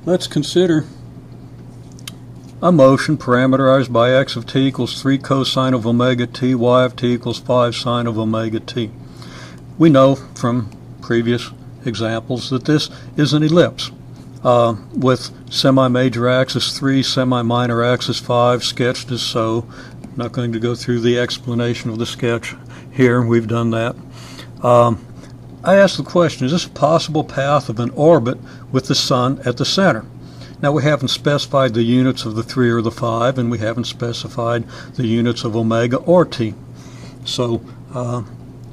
let's consider a motion parameterized by x of t equals 3 cosine of omega t, y of t equals 5 sine of omega t. We know from previous examples that this is an ellipse with semi-major axis 3, semi-minor axis 5, sketched as so. I'm not going to go through the explanation of the sketch here. We've done that. I asked the question, is this a possible path of an orbit with the sun at the center? Now, we haven't specified the units of the 3 or the 5, and we haven't specified the units of omega or t. So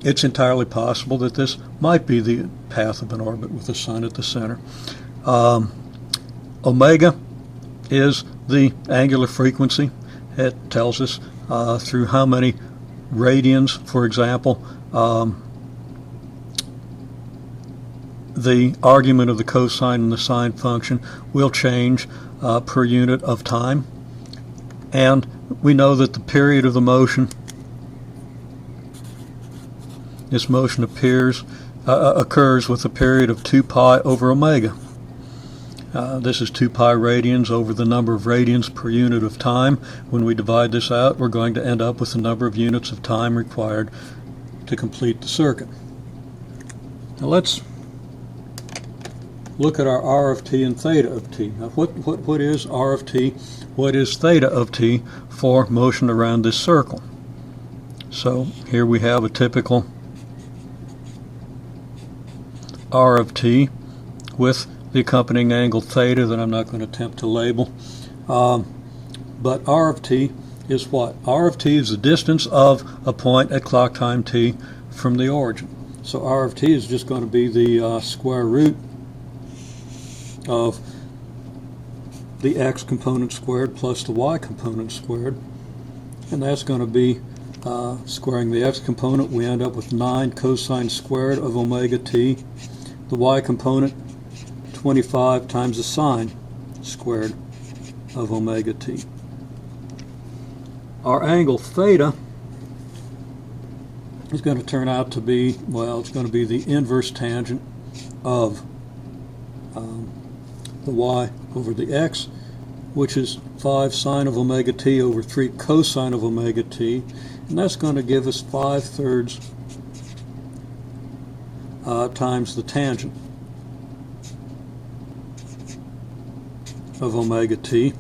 it's entirely possible that this might be the path of an orbit with the sun at the center. Omega is the angular frequency. It tells us through how many radians, for example, the argument of the cosine and the sine function will change per unit of time. And we know that the period of the motion, this motion occurs with a period of 2 pi over omega. This is 2 pi radians over the number of radians per unit of time. When we divide this out, we're going to end up with the number of units of time required to complete the circuit. Now let's look at our r of t and theta of t. Now what is r of t? What is theta of t for motion around this circle? So here we have a typical r of t with the accompanying angle theta that I'm not going to attempt to label. But r of t is what? R of t is the distance of a point at clock time t from the origin. So r of t is just going to be the square root of the x component squared plus the y component squared, and that's going to be squaring the x component. We end up with 9 cosine squared of omega t. The y component, 25 times the sine squared of omega t. Our angle theta is going to turn out to be, well, it's going to be the inverse tangent of the y over the x, which is 5 sine of omega t over 3 cosine of omega t, and that's going to give us 5/3 times the tangent of omega t.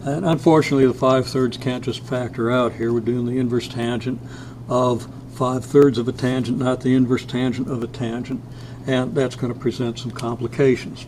And unfortunately, the 5/3 can't just factor out here. We're doing the inverse tangent of 5/3 of a tangent, not the inverse tangent of a tangent, and that's going to present some complications.